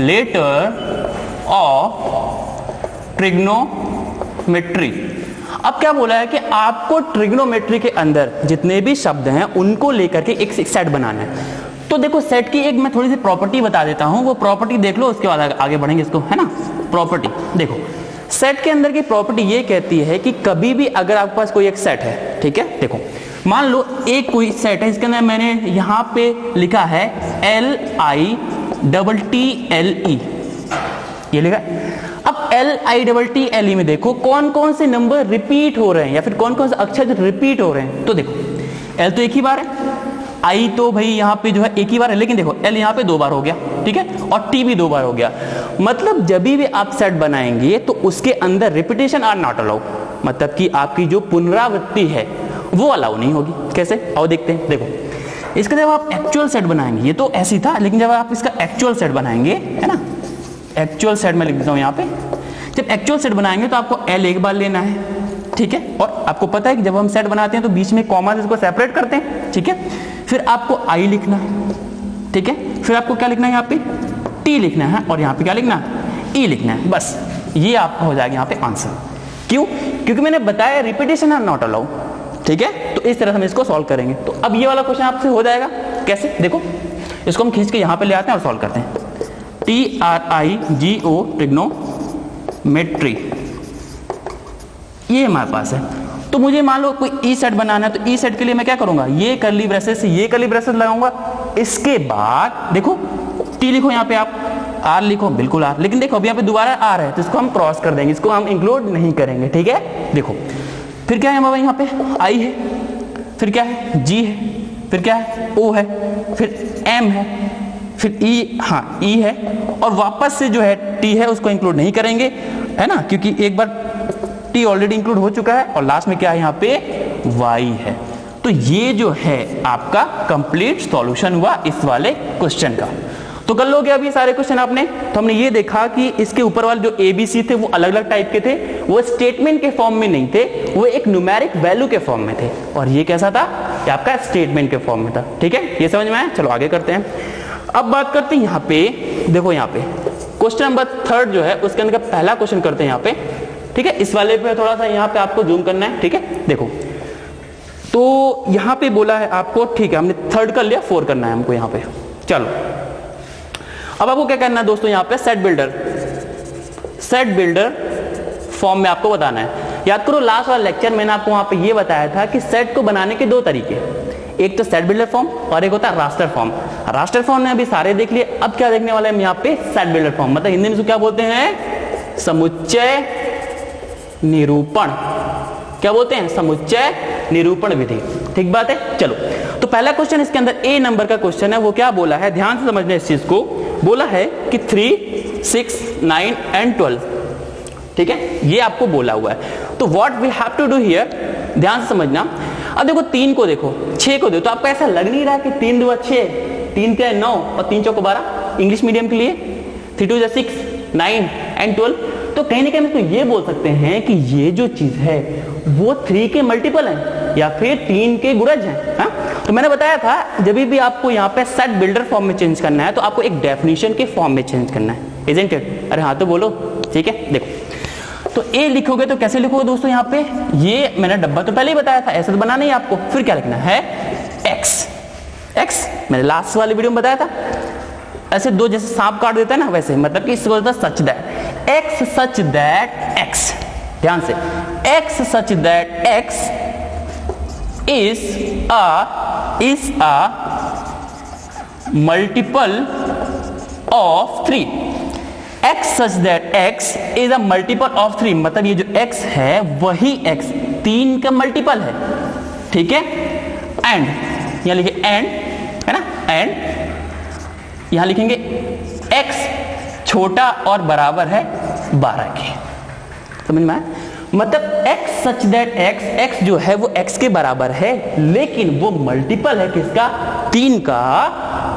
letter of trigonometry. अब क्या बोला है कि आपको ट्रिग्नोमेट्री के अंदर जितने भी शब्द हैं उनको लेकर के एक सेट बनाना है। तो देखो सेट की एक मैं थोड़ी सी प्रॉपर्टी बता देता हूं, वो प्रॉपर्टी देख लो, उसके बाद आगे बढ़ेंगे इसको, है ना। प्रॉपर्टी देखो, सेट के अंदर की प्रॉपर्टी ये कहती है कि कभी भी अगर आपके पास कोई एक सेट है, ठीक है, देखो मान लो एक कोई सेट है, इसके अंदर मैंने यहां पे लिखा है LITTLE, ये लिखा। अब LITTLE में देखो कौन कौन से नंबर रिपीट हो रहे हैं या फिर कौन कौन से अक्षर रिपीट हो रहे हैं। तो देखो L तो एक ही बार है, I तो भाई यहाँ पे जो है एक ही बार है, लेकिन देखो L यहाँ पे 2 बार हो गया, ठीक है, और T भी 2 बार हो गया। मतलब जब भी आप सेट बनाएंगे तो उसके अंदर रिपीटेशन आर नॉट अलाउ, मतलब कि आपकी जो पुनरावृत्ति है वो अलाउ नहीं होगी। कैसे, आओ देखते हैं। देखो इसका जब आप एक्चुअल सेट बनाएंगे, ये तो ऐसी था, लेकिन जब आप इसका एक्चुअल सेट बनाएंगे, है ना, एक्चुअल सेट में लिख देता हूं यहाँ पे, जब एक्चुअल सेट बनाएंगे तो आपको L एक बार लेना है, ठीक है, और आपको पता है कि जब हम सेट बनाते हैं तो बीच में कॉमा से इसको सेपरेट करते हैं, ठीक है। फिर आपको I लिखना है, ठीक है, फिर आपको क्या लिखना है, यहाँ पे T लिखना है, और यहाँ पे क्या लिखना है, E लिखना है, बस ये आपका हो जाएगा यहाँ पे आंसर। क्यों? क्योंकि मैंने बताया रिपीटेशन आर नॉट अलाउ, ठीक है। तो इस तरह से हम इसको सॉल्व करेंगे। तो अब ये वाला क्वेश्चन आपसे हो जाएगा कैसे, देखो इसको हम खींच के यहाँ पे ले आते हैं और सॉल्व करते हैं। TRIGO ट्रिग्नोमेट्री, ये हमारे पास है। तो मुझे मान लो कोई ई सेट बनाना है, तो ई सेट के लिए मैं क्या करूंगा, ये कर्ली ब्रेसेस से ये कर्ली ब्रेसेस लगाऊंगा। इसके बाद देखो T लिखो, यहाँ पे आप R लिखो, बिल्कुल R, लेकिन देखो अभी यहाँ पे दोबारा R है तो इसको हम क्रॉस कर देंगे, इसको हम इंक्लूड नहीं करेंगे, ठीक है। देखो फिर क्या है बाबा, यहाँ पे I है, फिर क्या है G है, फिर क्या है O है, फिर M है, फिर E, हाँ E है, और वापस से जो है T है उसको इंक्लूड नहीं करेंगे, है ना, क्योंकि एक बार T ऑलरेडी इंक्लूड हो चुका है, और लास्ट में क्या है यहाँ पे Y है। तो ये जो है आपका कंप्लीट सॉल्यूशन हुआ इस वाले क्वेश्चन का। तो कर लोगे अभी सारे क्वेश्चन आपने। तो हमने ये देखा कि इसके ऊपर वाले जो ABC थे वो अलग अलग टाइप के थे, वो स्टेटमेंट के फॉर्म में नहीं थे, वो एक न्यूमेरिक वैल्यू के फॉर्म में थे, और ये कैसा था, ये आपका स्टेटमेंट के फॉर्म में था, ठीक है। ये समझ में आया? चलो आगे करते हैं। अब बात करते हैं यहाँ पे, देखो यहाँ पे क्वेश्चन नंबर 3 जो है उसके अंदर का पहला क्वेश्चन करते हैं यहाँ पे, ठीक है। इस वाले पे थोड़ा सा यहाँ पे आपको जूम करना है, ठीक है। देखो तो यहाँ पे बोला है आपको, ठीक है, हमने 3 कर लिया, 4 करना है हमको यहाँ पे। चलो अब आपको क्या करना है दोस्तों, यहाँ पे सेट बिल्डर फॉर्म में आपको बताना है। याद करो लास्ट वाला लेक्चर मैंने आपको वहां पे ये बताया था कि सेट को बनाने के 2 तरीके, एक तो सेट बिल्डर फॉर्म और एक होता है रास्टर फॉर्म। रास्टर फॉर्म ने अभी सारे देख लिए, अब क्या देखने वाले हैं यहाँ पे, सेट बिल्डर फॉर्म, मतलब हिंदी में क्या बोलते हैं, समुच्चय निरूपण, क्या बोलते हैं, समुच्चय निरूपण विधि। ठीक बात है। चलो तो पहला क्वेश्चन इसके अंदर ए नंबर का क्वेश्चन है, वो क्या बोला है, ध्यान से समझना इस चीज को। बोला है कि 3, 6, 9 एंड 12, ठीक है, ये आपको बोला हुआ है। तो what we have to do here, ध्यान से समझना। अब देखो 3 को देखो, 6 को देखो, तो आपको ऐसा लग नहीं रहा कि 3 2 6, 3 3 9 और 3 4 12 इंग्लिश मीडियम के लिए, 3 2 6, 9 एंड 12। तो कहीं ना कहीं तो ये बोल सकते हैं कि ये जो चीज है वो 3 के मल्टीपल है या फिर 3 के गुणज है। हाँ? तो मैंने बताया था जब भी आपको यहाँ पे सेट बिल्डर फॉर्म में चेंज करना है तो आपको एक डेफिनेशन के फॉर्म में चेंज करना है, इजंट इट? अरे हाँ तो बोलो, ठीक है। देखो तो ए लिखोगे तो कैसे लिखोगे दोस्तों, यहाँ पे ये मैंने डब्बा तो पहले ही बताया था, ऐसे तो बनाना ही आपको। फिर क्या लिखना है, एक्स, एक्स मैंने लास्ट वाली वीडियो में बताया था, ऐसे दो जैसे सांप काट देता है ना, वैसे मतलब कि इसको बोलता है सच that x, such that x, ध्यान से, x such that x is a multiple of 3, x such that x is a multiple of 3, मतलब ये जो एक्स है वही एक्स 3 का मल्टीपल है, ठीक है। एंड यहां लिखे एंड, है ना, एंड यहां लिखेंगे x छोटा और बराबर है 12 के, समझ में आया? मतलब x सच दैट x जो है वो x के बराबर है, लेकिन वो मल्टीपल है किसका, 3 का,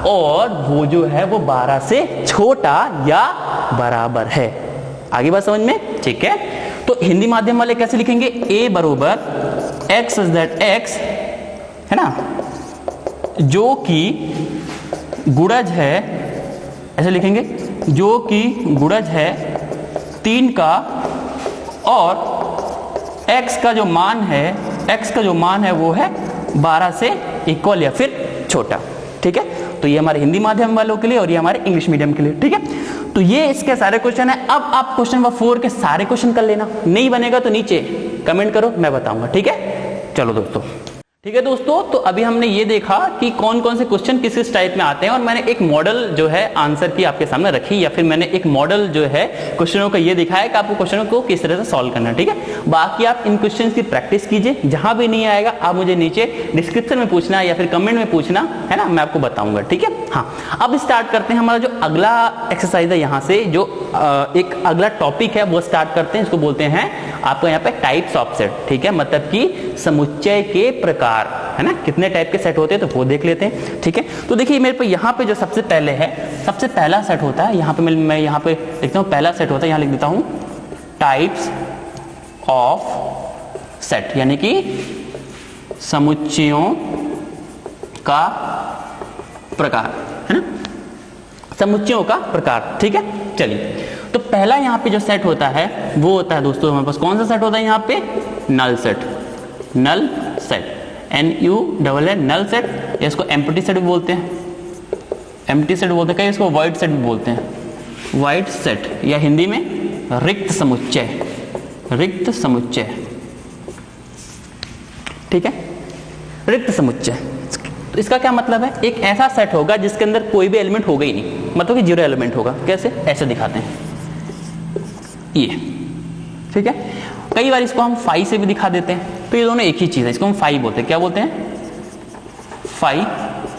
और वो जो है वो 12 से छोटा या बराबर है। आगे बात समझ में, ठीक है। तो हिंदी माध्यम वाले कैसे लिखेंगे, a बराबर x सच दैट x, है ना, जो कि गुणज है, ऐसे लिखेंगे, जो कि गुणज है 3 का, और x का जो मान है, x का जो मान है वो है 12 से इक्वल या फिर छोटा, ठीक है। तो ये हमारे हिंदी माध्यम वालों के लिए और ये हमारे इंग्लिश मीडियम के लिए, ठीक है। तो ये इसके सारे क्वेश्चन है। अब आप क्वेश्चन नंबर 4 के सारे क्वेश्चन कर लेना, नहीं बनेगा तो नीचे कमेंट करो, मैं बताऊंगा, ठीक है। चलो दोस्तों, ठीक है दोस्तों, तो अभी हमने ये देखा कि कौन कौन से क्वेश्चन किस किस टाइप में आते हैं, और मैंने एक मॉडल जो है आंसर की आपके सामने रखी, या फिर मैंने एक मॉडल जो है क्वेश्चनों का ये दिखाया कि आपको क्वेश्चनों को किस तरह से सॉल्व करना है, ठीक है। बाकी आप इन क्वेश्चंस की प्रैक्टिस कीजिए, जहां भी नहीं आएगा आप मुझे नीचे डिस्क्रिप्शन में पूछना या फिर कमेंट में पूछना, है ना, मैं आपको बताऊंगा, ठीक है। हाँ, अब स्टार्ट करते हैं हमारा जो अगला एक्सरसाइज है, यहाँ से जो एक अगला टॉपिक है वो स्टार्ट करते हैं। इसको बोलते हैं आपको यहाँ पे टाइप्स ऑफ सेट, ठीक है, मतलब कि समुच्चय के प्रकार, है ना, कितने टाइप के सेट होते हैं तो वो देख लेते हैं, ठीक है। तो देखिए मेरे पे यहाँ पे जो सबसे पहले है, सबसे पहला सेट होता है, यहाँ पे मैं यहाँ पे लिखता हूँ, पहला सेट होता है, यहाँ लिख देता हूँ टाइप्स ऑफ सेट, यानी कि समुच्चयों का प्रकार, है ना, समुच्चयों का प्रकार, ठीक है। चलिए, तो पहला यहाँ पे जो सेट होता है वो होता है दोस्तों, हमारे पास कौन सा सेट होता है यहाँ पे, null set, null set, NULL null set, इसको एम्प्टी सेट भी बोलते हैं, एम्प्टी सेट बोलते हैं, कहीं इसको वाइड सेट भी बोलते हैं, वाइड सेट, या हिंदी में रिक्त समुच्चय, रिक्त समुच्चय, ठीक है, रिक्त समुच्चय। तो इसका क्या मतलब है, एक ऐसा सेट होगा जिसके अंदर कोई भी एलिमेंट होगा ही नहीं, मतलब कि 0 एलिमेंट होगा। कैसे, ऐसे दिखाते हैं ये, ठीक है। कई बार इसको हम फाई से भी दिखा देते हैं, तो ये दोनों एक ही चीज है, इसको हम फाई बोलते हैं, क्या बोलते हैं, फाई,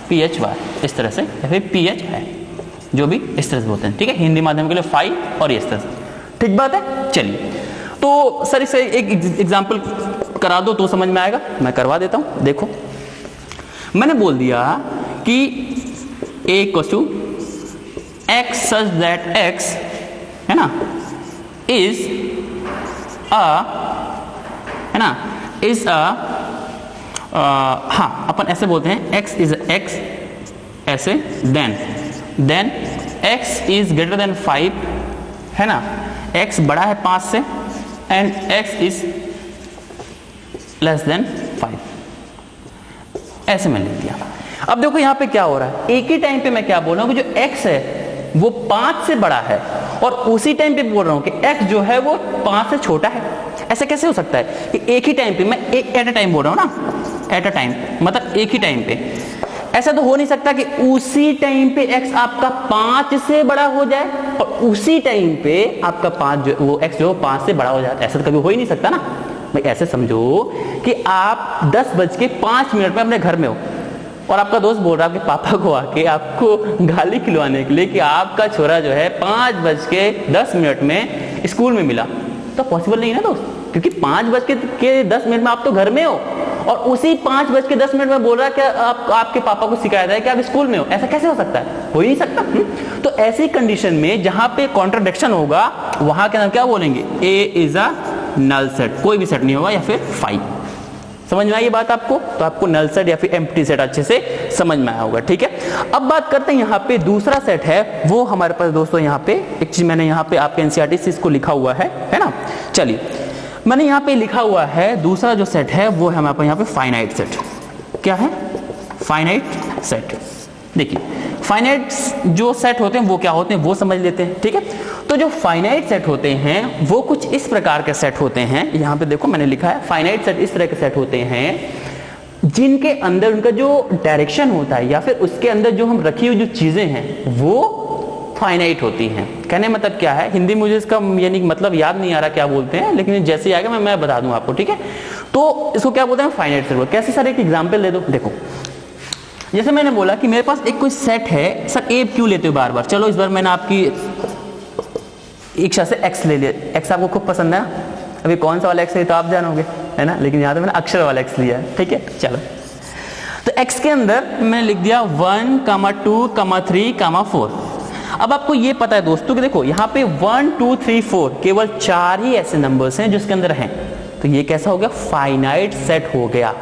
PHY, इस तरह से, या फिर PH है, जो भी इस तरह से बोलते हैं, ठीक है। हिंदी माध्यम के लिए फाई और इस तरह से, ठीक बात है। चलिए, तो सर इसे एक एग्जाम्पल करा दो तो समझ में आएगा, मैं करवा देता हूं। देखो, मैंने बोल दिया कि A equals to X such that X, है ना, इज अ, है ना, इज अ, हाँ अपन ऐसे बोलते हैं, एक्स इज एक्स, ऐसे, then X is greater than 5, है ना, एक्स बड़ा है 5 से, and X is less than 5, ऐसे मैंने लिख दिया। अब देखो यहाँ पे क्या हो रहा है, एक ही टाइम पे मैं क्या बोल रहा हूँ कि जो x है वो 5 से बड़ा है, और उसी टाइम पे बोल रहा हूँ कि x जो है वो 5 से छोटा है। ऐसे कैसे हो सकता है कि एक ही टाइम पे, मैं एट अ टाइम बोल रहा हूँ ना, एट अ टाइम मतलब एक ही टाइम पे ऐसा तो हो नहीं सकता कि उसी टाइम पे x आपका 5 से बड़ा हो जाए और उसी टाइम पे आपका 5 जो वो x जो 5 से बड़ा हो जाए, ऐसा तो कभी हो ही नहीं सकता ना भाई। ऐसे समझो कि आप 10:05 में अपने घर में हो और आपका दोस्त बोल रहा है आपके पापा को आके आपको गाली खिलवाने के लिए कि आपका छोरा जो है 5:10 में स्कूल में मिला, तो पॉसिबल नहीं है ना दोस्त, क्योंकि 5:10 में आप तो घर में हो और उसी 5:10 में बोल रहा है कि आपके पापा को शिकायत है कि आप स्कूल में हो। ऐसा कैसे हो सकता है? हो ही नहीं सकता। तो ऐसी कंडीशन में जहां पे कॉन्ट्रडिक्शन होगा वहां के अंदर क्या बोलेंगे? ए इज अ नल सेट, कोई भी सेट नहीं होगा, या फिर 5। समझ में आई ये बात आपको? तो आपको नल सेट या फिर एम्प्टी सेट अच्छे से समझ में आया होगा। ठीक है, अब बात करते हैं यहाँ पे दूसरा सेट है, वो हमारे पास दोस्तों यहाँ पे एक चीज मैंने यहाँ पे आपके एनसीईआरटी से इसको लिखा हुआ है ना। चलिए, मैंने यहाँ पे लिखा हुआ है दूसरा जो सेट है वो है हमारे पास यहाँ पे फाइनाइट सेट। क्या है? Finite set. देखिए, फाइनाइट जो सेट होते हैं वो क्या होते हैं वो समझ लेते हैं। ठीक है, तो जो फाइनाइट सेट होते हैं वो कुछ इस प्रकार के सेट होते हैं। यहाँ पे देखो मैंने लिखा है फाइनाइट सेट इस तरह के सेट होते हैं जिनके अंदर उनका जो डायरेक्शन होता है या फिर उसके अंदर जो हम रखी हुई जो चीजें हैं वो फाइनाइट होती हैं। कहने मतलब क्या है, हिंदी मुझे इसका यानी मतलब याद नहीं आ रहा क्या बोलते हैं, लेकिन जैसे आएगा मैं बता दूं आपको। ठीक है, तो इसको क्या बोलते हैं? Finite set. कैसे सर, एक एग्जांपल दे दो। देखो, जैसे मैंने बोला कि मेरे पास एक कोई सेट है, सर ए क्यों लेते हो बार बार? चलो इस बार मैंने आपकी इच्छा से एक्स ले लिया। एक्स आपको खूब पसंद है ना, अभी कौन सा वाला एक्स है तो आप जानोगे, है ना, लेकिन यहाँ तो मैंने अक्षर वाला एक्स लिया है। ठीक है, चलो, तो एक्स के अंदर मैंने लिख दिया 1, 2, 3, 4। अब आपको ये पता है दोस्तों कि देखो यहाँ पे 1, 2, 3, 4 केवल 4 ही ऐसे नंबर्स हैं जिसके अंदर हैं, तो ये कैसा हो गया? फाइनाइट सेट हो गया।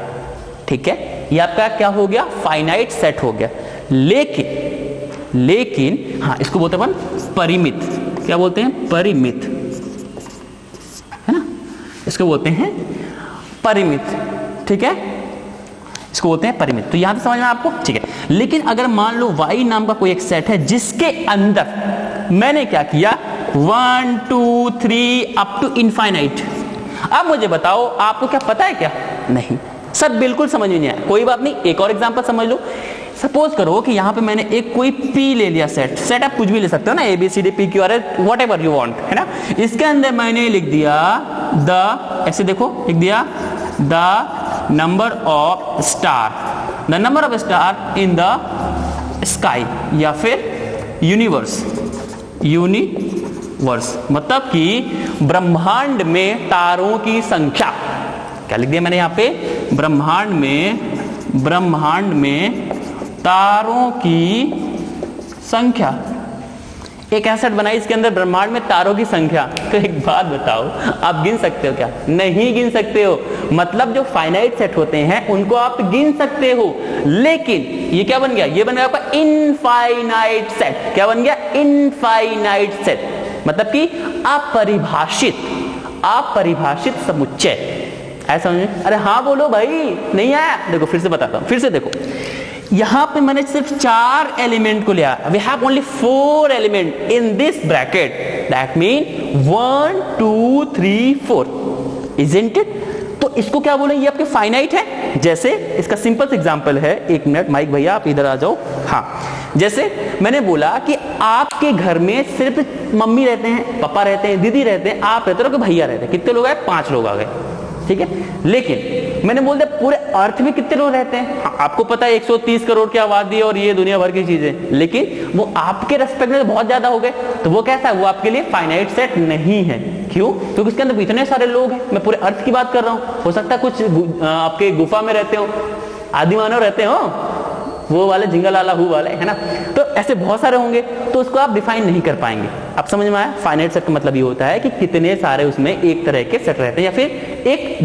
ठीक है, ये आपका क्या हो गया? फाइनाइट सेट हो गया। लेकिन हाँ, इसको बोलते हैं परिमित। क्या बोलते हैं? परिमित, है ना, इसको बोलते हैं परिमित। ठीक है, इसको बोलते हैं परिमित। तो यहां पे समझ में आपको? ठीक है, लेकिन अगर मान लो y नाम का कोई एक सेट है जिसके अंदर मैंने क्या किया? 1, 2, 3 अप टू इनफाइनाइट। अब मुझे बताओ, आपको क्या पता है क्या? नहीं सर, बिल्कुल समझ में नहीं आया। कोई बात नहीं, एक और एग्जांपल समझ लो। सपोज करो कि यहाँ पे मैंने एक कोई P ले लिया सेट आप कुछ भी ले सकते हो ना, ABCD PQR what ever you want, है ना। इसके अंदर मैंने लिख दिया द, ऐसे देखो लिख दिया the number of star in the sky या फिर यूनिवर्स। मतलब कि ब्रह्मांड में तारों की संख्या। क्या लिख दिया मैंने यहाँ पे? ब्रह्मांड में तारों की संख्या। एक एसेट बनाई, इसके अंदर ब्रह्मांड में तारों की संख्या। तो एक बात बताओ, आप गिन सकते हो क्या? नहीं गिन सकते हो। मतलब जो फाइनाइट सेट होते हैं उनको आप गिन सकते हो, लेकिन ये क्या बन गया? ये बन गया आपका इनफाइनाइट सेट। क्या बन गया? Infinite set. मतलब कि अपरिभाषित समुच्चय। ऐसा समझ में? अरे हाँ बोलो भाई, नहीं आया? देखो फिर से बताता हूं, फिर से देखो। यहां पे मैंने सिर्फ 4 एलिमेंट को लिया। We have only 4 element in this bracket, that mean 1, 2, 3, 4, isn't it? तो इसको क्या बोलेंगे? ये आपके फाइनाइट है। जैसे इसका सिंपल एग्जांपल है, 1 मिनट माइक भैया आप इधर आ जाओ। हाँ, जैसे मैंने बोला कि आपके घर में सिर्फ मम्मी रहते हैं, पापा रहते हैं, दीदी रहते हैं, आप रहते हो, कि भैया रहते हैं। कितने लोग आए? 5 लोग आ गए। ठीक है, लेकिन मैंने बोल दिया पूरे अर्थ में कितने लोग रहते हैं? हाँ, आपको पता है 130 करोड़ की आबादी है और ये दुनिया भर की चीजें, लेकिन वो आपके रेस्पेक्ट में बहुत ज्यादा हो गए, तो वो कैसा है? वो आपके लिए फाइनाइट सेट नहीं है। क्यों? क्योंकि इसके अंदर इतने सारे लोग हैं। मैं पूरे अर्थ की बात कर रहा हूं। हो सकता है कुछ आपके गुफा में रहते हो, आदि मानव रहते हो, वो वाले झिंगालाला हु वाले, है ना। तो ऐसे बहुत सारे होंगे, तो उसको आप डिफाइन नहीं कर पाएंगे। आप समझ में आया? फाइनाइट सेट का मतलब ये होता है कि कितने सारे उसमें एक तरह के सेट रहते हैं या फिर एक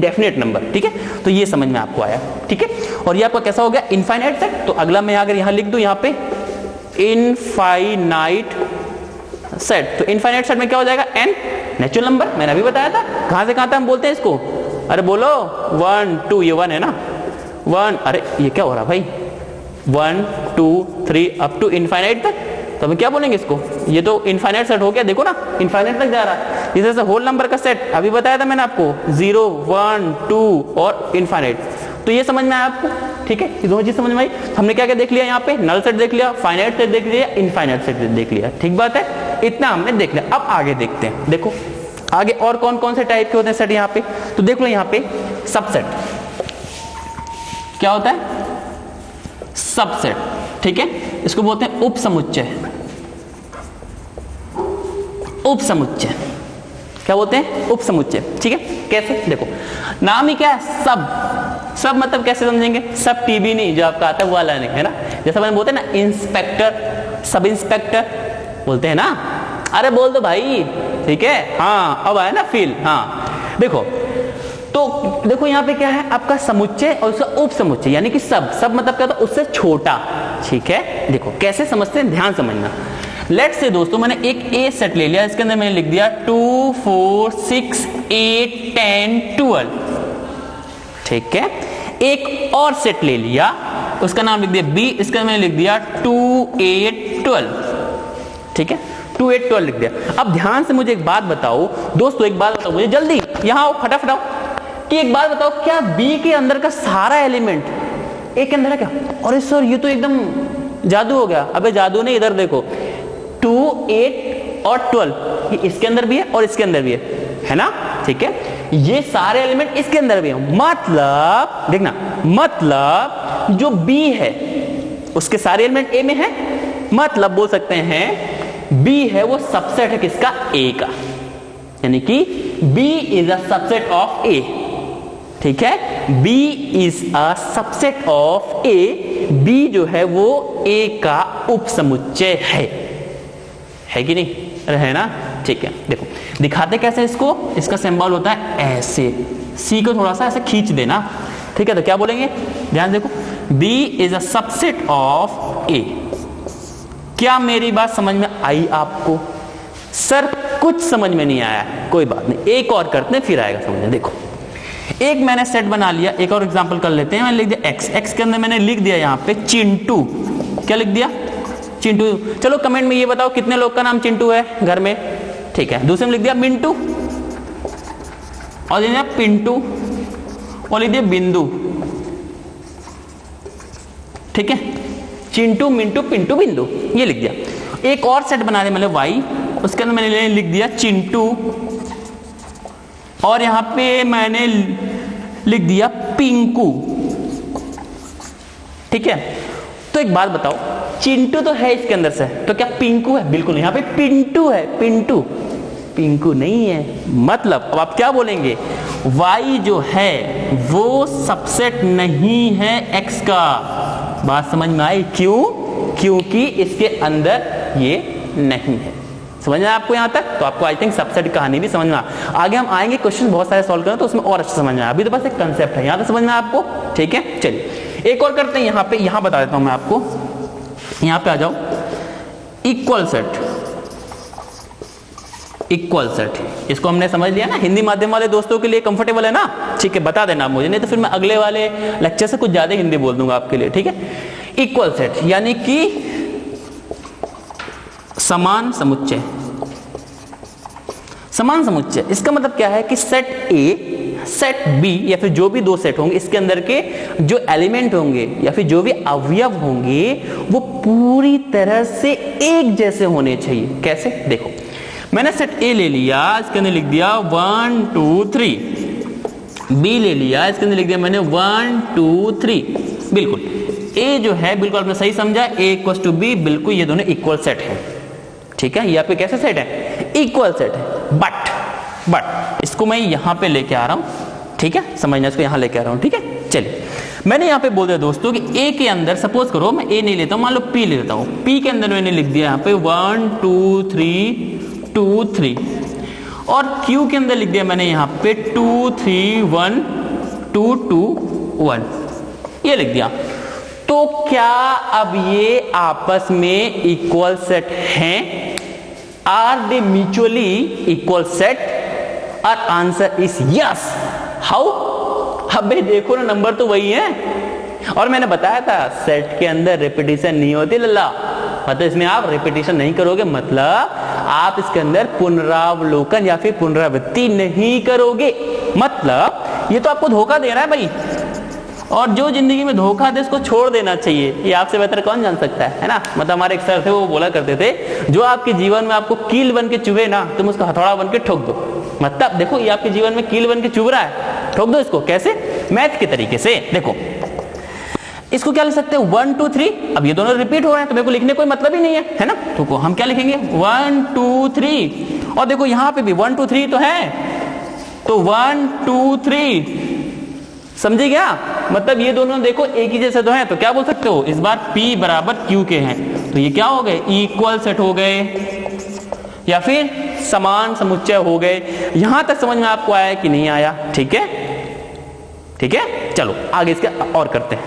डेफिनेट नंबर। ठीक है, तो ये समझ में आपको आया। ठीक है, और ये आपका कैसा हो गया? Infinite set. तो अगला मैं अगर यहां लिख दूं यहाँ पे इनफाइनाइट सेट, तो इनफाइनाइट सेट में क्या हो जाएगा? n natural number. मैंने अभी बताया था। कहां से कहां तक हम बोलते हैं इसको? अरे बोलो 1, 2, ये 1 है ना, 1। अरे ये क्या हो रहा भाई? 1, 2, 3 अप टू इनफाइनाइट तक। तो हम क्या बोलेंगे इसको? ये तो इनफाइनाइट सेट हो गया, देखो ना, इनफाइनाइट तक जा रहा है। इस तरह से होल नंबर का सेट अभी बताया था मैंने आपको, 0, 1, 2 और इनफाइनाइट। तो ये समझ में आया आपको? ठीक है, ये दोनों चीज समझ में आई। हमने क्या क्या देख लिया यहाँ पे, नल सेट देख लिया, फाइनाइट सेट देख लिया, इनफाइनाइट सेट देख लिया, ठीक बात है, इतना हमने देख लिया। अब आगे देखते हैं, देखो आगे और कौन कौन से टाइप के होते हैं सेट यहाँ पे, तो देख लो यहाँ पे सबसेट क्या होता है, सबसेट, ठीक है, इसको बोलते हैं उपसमुच्चय, उपसमुच्चय क्या बोलते हैं, उपसमुच्चय, ठीक है। कैसे, देखो नाम ही क्या है, सब, सब मतलब कैसे समझेंगे, सब टीबी नहीं जो आपका आता है वो वाला नहीं है ना, जैसा मैंने बोलते हैं ना इंस्पेक्टर, सब इंस्पेक्टर बोलते हैं ना, अरे बोल दो भाई, ठीक है, हाँ अब आया ना फील, हाँ देखो, तो देखो यहाँ पे क्या है आपका समुच्चय और उसका उप समुच्चय, यानी कि सब, सब मतलब क्या होता है उससे छोटा, ठीक है। देखो कैसे समझते हैं, ध्यान समझना। लेट्स से दोस्तों मैंने एक ए सेट ले लिया, इसके अंदर मैंने लिख दिया 2 4 6 8 10 12, ठीक है। एक और सेट ले लिया, उसका नाम लिख दिया बी, इसके अंदर मैंने लिख दिया 2 8 12, ठीक है, 2 8 12 लिख दिया। अब ध्यान से मुझे एक बात बताओ दोस्तों, एक बात बताओ मुझे जल्दी, यहाँ आओ फटाफट आओ, कि एक बात बताओ क्या बी के अंदर का सारा एलिमेंट ए के अंदर है क्या? अरे सर ये तो एकदम जादू हो गया। अबे जादू नहीं, इधर देखो 2 8 और 12 ये इसके अंदर भी है और इसके अंदर भी है ना, ठीक है, ये सारे एलिमेंट इसके अंदर भी है, मतलब देखना, मतलब जो बी है उसके सारे एलिमेंट ए में है, मतलब बोल सकते हैं बी है वो सबसेट है किसका, ए का, यानी कि B is a subset of A, ठीक है, B is a subset of A, B जो है वो ए का उपसमुच्चय है कि नहीं, है ना, ठीक है। देखो दिखाते कैसे इसको, इसका सिंबल होता है ऐसे, सी को थोड़ा सा ऐसे खींच देना, ठीक है, तो क्या बोलेंगे, ध्यान देखो, B is a subset of A. क्या मेरी बात समझ में आई आपको? सर कुछ समझ में नहीं आया, कोई बात नहीं, एक और करते हैं फिर आएगा समझ में। देखो एक मैंने सेट बना लिया, एक और एग्जांपल कर लेते हैं, मैंने लिख दिया एक्स, एक्स के अंदर मैंने लिख दिया यहाँ पे चिंटू, क्या लिख दिया, चिंटू। चलो कमेंट में ये बताओ कितने लोग का नाम चिंटू है घर में, ठीक है। दूसरे में लिख दिया मिंटू, और लिख दिया पिंटू, और लिख दिया बिंदु, ठीक है, चिंटू मिंटू पिंटू बिंदु, ये लिख दिया। एक और सेट बना दिया मतलब वाई, उसके अंदर मैंने लिख दिया चिंटू, और यहां पे मैंने लिख दिया पिंकू, ठीक है। तो एक बात बताओ, चिंटू तो है इसके अंदर से, तो क्या पिंकू है? बिल्कुल नहीं, यहां पे पिंटू है, पिंटू, पिंकू नहीं है, मतलब अब आप क्या बोलेंगे, वाई जो है वो सबसेट नहीं है एक्स का। बात समझ में आई? क्यों? क्योंकि इसके अंदर ये नहीं है। समझ में आपको यहां तक? तो आपको आई थिंक सबसेट कहानी भी समझ में आगे हम आएंगे, क्वेश्चन बहुत सारे सॉल्व करें तो उसमें और अच्छा समझ में आए, अभी तो बस एक कंसेप्ट है, यहां तक समझ में आपको, ठीक है। चलिए एक और करते हैं, यहां पे यहां बता देता हूं मैं आपको, यहां पे आ जाओ, इक्वल सेट, इक्वल सेट, इसको हमने समझ लिया ना, हिंदी माध्यम वाले दोस्तों के लिए कंफर्टेबल है ना, ठीक है, बता देना मुझे, नहीं तो फिर मैं अगले वाले लेक्चर से कुछ ज्यादा हिंदी बोल दूंगा आपके लिए, ठीक है। इक्वल सेट यानी कि समान समुच्चय, समान समुच्चय, इसका मतलब क्या है कि सेट ए सेट बी या फिर जो भी दो सेट होंगे, इसके अंदर के जो एलिमेंट होंगे या फिर जो भी अवयव होंगे वो पूरी तरह से एक जैसे होने चाहिए। कैसे? देखो मैंने सेट ए ले लिया, इसके अंदर लिख दिया 1 2 3, बी ले लिया, इसके अंदर लिख दिया मैंने 1 2 3, बिल्कुल ए जो है बिल्कुल आपने सही समझा, ए इक्वल टू बी, बिल्कुल ये दोनों इक्वल सेट है, ठीक है। ये आपके कैसे सेट है? इक्वल सेट है, बट इसको मैं यहां पे लेके आ रहा हूं, ठीक है, समझना, इसको यहां लेके आ रहा हूं, ठीक है। चलिए मैंने यहां पे बोल दिया दोस्तों कि ए के अंदर, सपोज करो मैं ए नहीं लेता हूं, मान लो पी ले लेता हूं, पी के अंदर मैंने लिख दिया यहां पे 1 2 3 2 3, और क्यू के अंदर लिख दिया मैंने यहां पे 2 3 1 2 2 1, ये लिख दिया। तो क्या अब ये आपस में इक्वल सेट हैं? Are they mutually equal set? और आंसर इज यस। हाउ? अबे देखो ना, नंबर तो वही है, और मैंने बताया था सेट के अंदर रिपीटिशन नहीं होती लल्ला, मतलब इसमें आप रिपीटिशन नहीं करोगे, मतलब आप इसके अंदर पुनरावलोकन या फिर पुनरावृत्ति नहीं करोगे, मतलब ये तो आपको धोखा दे रहा है भाई, और जो जिंदगी में धोखा दे उसको छोड़ देना चाहिए। ये आपसे बेहतर कौन जान सकता है ना। मतलब हमारे एक सर थे, वो बोला करते थे, जो आपके जीवन में आपको कील बन के चुभे ना, तुम उसको हथौड़ा बन के ठोक दो। मतलब देखो, ये आपके जीवन में कील बन के चुभ रहा है, ठोक दो इसको। कैसे? मैथ के तरीके से। देखो इसको क्या लिख सकते हैं, 1 2 3। अब ये दोनों रिपीट हो रहे हैं तो मेरे को लिखने कोई मतलब ही नहीं है ना। तो हम क्या लिखेंगे, 1 2 3। और देखो यहाँ पे भी 1 2 3 तो है, तो 1 2 3, समझे क्या? मतलब ये दोनों देखो एक ही जैसे तो हैं, तो क्या बोल सकते हो, इस बार P बराबर Q के हैं, तो ये क्या हो गए, इक्वल सेट हो गए या फिर समान समुच्चय हो गए। यहां तक समझ में आपको आया कि नहीं आया? ठीक है, ठीक है, चलो आगे इसके और करते हैं।